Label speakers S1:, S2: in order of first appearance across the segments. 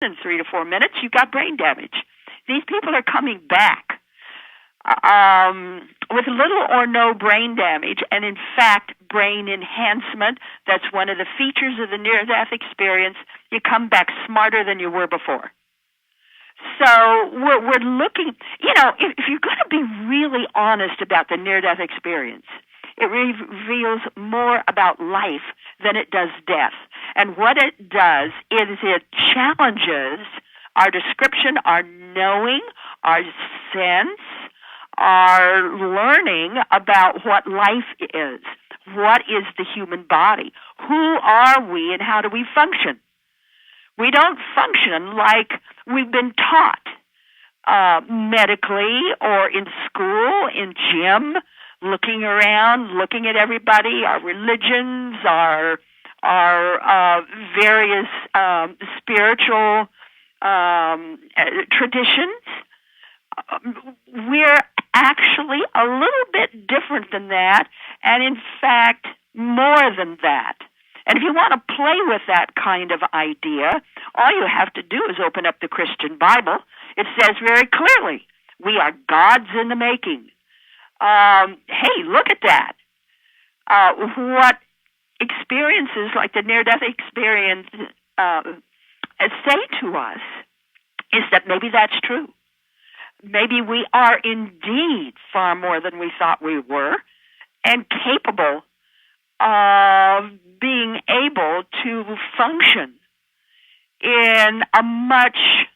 S1: in 3 to 4 minutes, you've got brain damage. These people are coming back with little or no brain damage, and in fact, brain enhancement. That's one of the features of the near-death experience. You come back smarter than you were before. So we're looking, if you're going to be really honest about the near-death experience, it reveals more about life than it does death. And what it does is it challenges our description, our knowing, our sense, our learning about what life is. What is the human body? Who are we and how do we function? We don't function like we've been taught medically or in school, in gym, looking around, looking at everybody, our religions, our various spiritual traditions. We're actually a little bit different than that, and in fact, more than that. And if you want to play with that kind of idea, all you have to do is open up the Christian Bible. It says very clearly, we are gods in the making. Hey, look at that. What experiences like the near-death experience say to us is that maybe that's true. Maybe we are indeed far more than we thought we were, and capable of being able to function in a much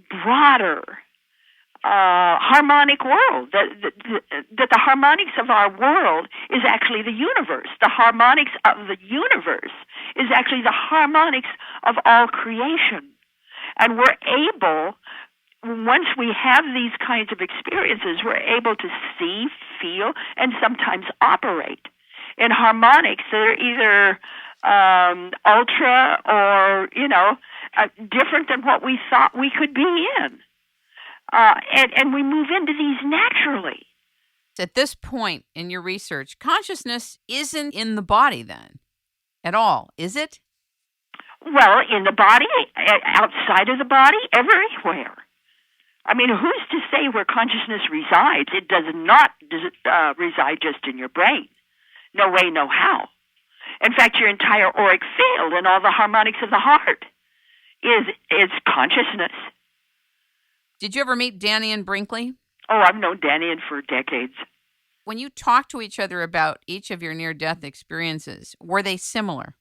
S1: broader harmonic world. That the harmonics of our world is actually the universe. The harmonics of the universe is actually the harmonics of all creation. And we're able, once we have these kinds of experiences, we're able to see, feel, and sometimes operate in harmonics that are either ultra or, different than what we thought we could be in. And we move into these naturally.
S2: At this point in your research, consciousness isn't in the body then at all, is it?
S1: Well, in the body, outside of the body, everywhere. I mean, who's to say where consciousness resides? It does not reside just in your brain. No way, no how. In fact, your entire auric field and all the harmonics of the heart is consciousness.
S2: Did you ever meet Danny and Brinkley?
S1: Oh, I've known Danny for decades.
S2: When you talk to each other about each of your near-death experiences, were they similar?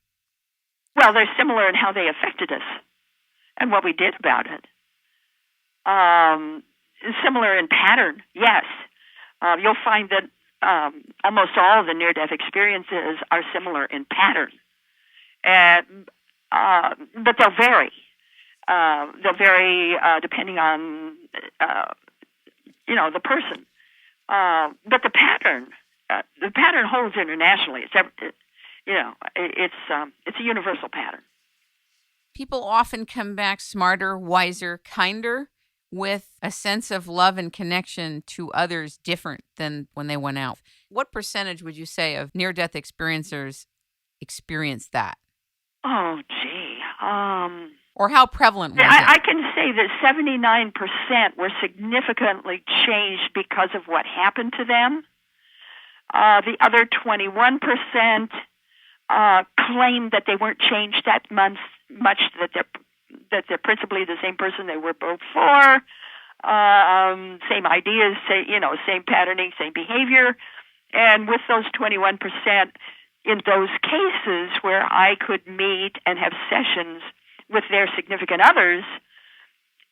S1: Well, they're similar in how they affected us and what we did about it. Similar in pattern, yes. You'll find that almost all of the near-death experiences are similar in pattern, but they'll vary. They'll vary depending on the person. But the pattern holds internationally. It's a universal pattern.
S2: People often come back smarter, wiser, kinder, with a sense of love and connection to others different than when they went out. What percentage would you say of near-death experiencers experience that?
S1: Oh, gee.
S2: Or how prevalent was it?
S1: I can say that 79% were significantly changed because of what happened to them. The other 21% claimed that they weren't changed that much, that they're principally the same person they were before, same ideas, same patterning, same behavior. And with those 21%, in those cases where I could meet and have sessions with their significant others,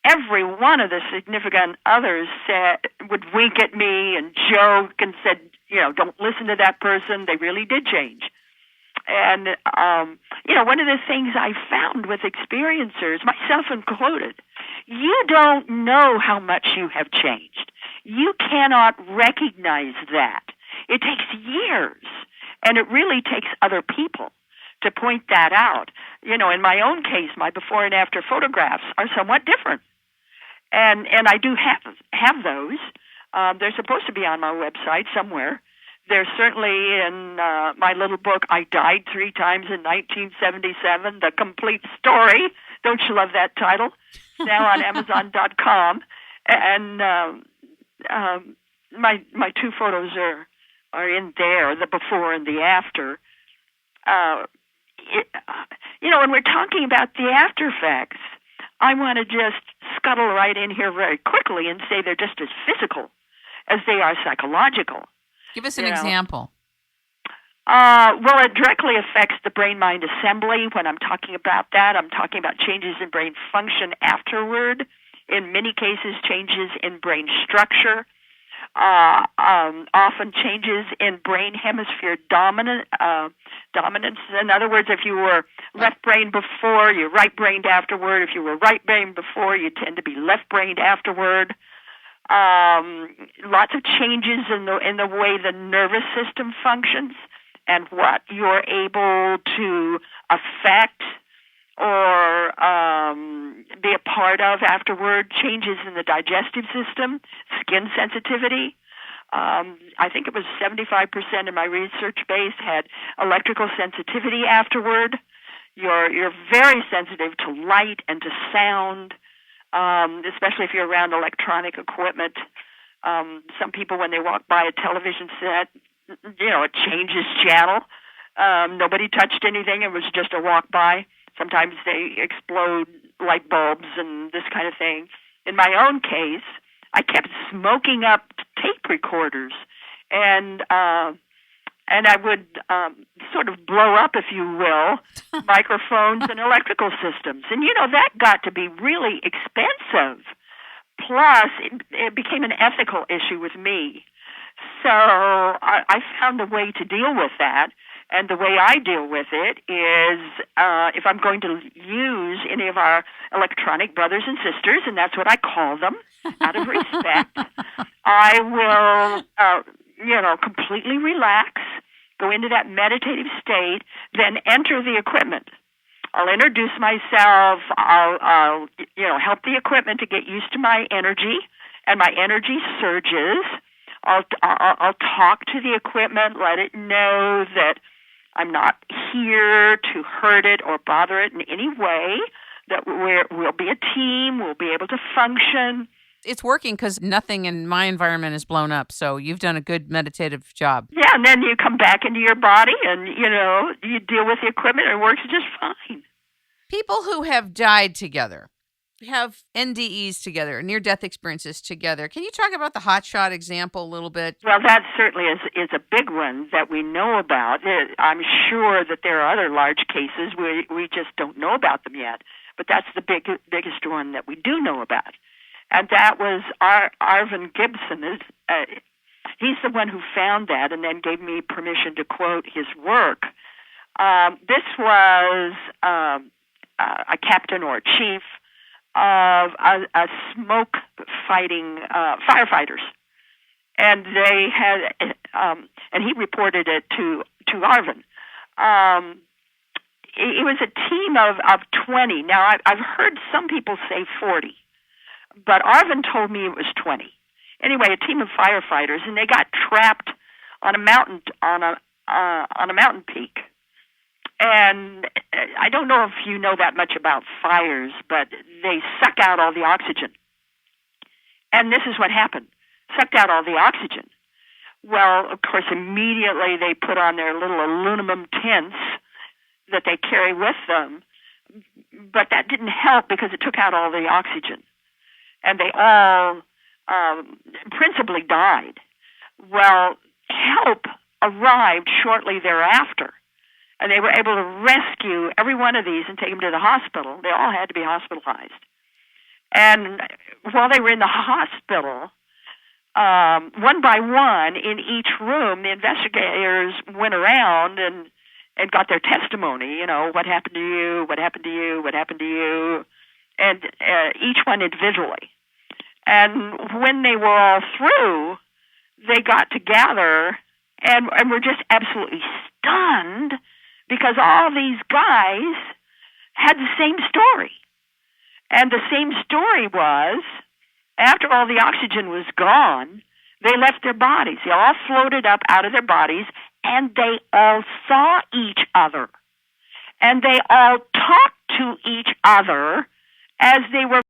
S1: every one of the significant others would wink at me and joke and said, don't listen to that person. They really did change. And, one of the things I found with experiencers, myself included, you don't know how much you have changed. You cannot recognize that. It takes years, and it really takes other people to point that out. In my own case, my before and after photographs are somewhat different. And I do have those. They're supposed to be on my website somewhere. They're certainly in my little book, I Died 3 Times in 1977, the complete story Don't you love that title? It's now on Amazon.com. And my two photos are in there, the before and the after. When we're talking about the after effects, I want to just scuttle right in here very quickly and say they're just as physical as they are psychological.
S2: Give us an example.
S1: Well, it directly affects the brain-mind assembly. When I'm talking about that, I'm talking about changes in brain function afterward. In many cases, changes in brain structure. Often changes in brain hemisphere dominance. In other words, if you were left-brained before, you're right-brained afterward. If you were right-brained before, you tend to be left-brained afterward. Lots of changes in the way the nervous system functions and what you're able to affect or be a part of afterward. Changes in the digestive system, skin sensitivity. I think it was 75% of my research base had electrical sensitivity afterward. You're very sensitive to light and to sound, especially if you're around electronic equipment. Some people, when they walk by a television set, it changes channel. Nobody touched anything. It was just a walk by. Sometimes they explode light bulbs and this kind of thing. In my own case, I kept smoking up tape recorders, and I would sort of blow up, if you will, microphones and electrical systems. And, that got to be really expensive. Plus, it became an ethical issue with me. So I found a way to deal with that. And the way I deal with it is if I'm going to use any of our electronic brothers and sisters, and that's what I call them, out of respect, I will, completely relax, go into that meditative state, then enter the equipment. I'll introduce myself. I'll help the equipment to get used to my energy, and my energy surges. I'll talk to the equipment, let it know that I'm not here to hurt it or bother it in any way, that we'll be a team, we'll be able to function.
S2: It's working because nothing in my environment is blown up, so you've done a good meditative job.
S1: Yeah, and then you come back into your body and, you deal with the equipment and it works just fine.
S2: People who have died together, have NDEs together, near-death experiences together. Can you talk about the hotshot example a little bit?
S1: Well, that certainly is a big one that we know about. I'm sure that there are other large cases we just don't know about them yet, but that's the biggest one that we do know about. And that was Arvin Gibson. He's the one who found that and then gave me permission to quote his work. This was a captain or a chief of a smoke fighting firefighters, and they had, and he reported it to Arvin. It was a team of 20. Now I've heard some people say 40, but Arvin told me it was 20. Anyway, a team of firefighters, and they got trapped on a mountain on a mountain peak. And I don't know if you know that much about fires, but they suck out all the oxygen. And this is what happened. Sucked out all the oxygen. Well, of course, immediately they put on their little aluminum tents that they carry with them. But that didn't help because it took out all the oxygen. And they all principally died. Well, help arrived shortly thereafter. And they were able to rescue every one of these and take them to the hospital. They all had to be hospitalized. And while they were in the hospital, one by one in each room, the investigators went around and got their testimony. What happened to you, what happened to you, what happened to you, and each one individually. And when they were all through, they got together and were just absolutely stunned, because all these guys had the same story. And the same story was, after all the oxygen was gone, they left their bodies. They all floated up out of their bodies, and they all saw each other. And they all talked to each other as they were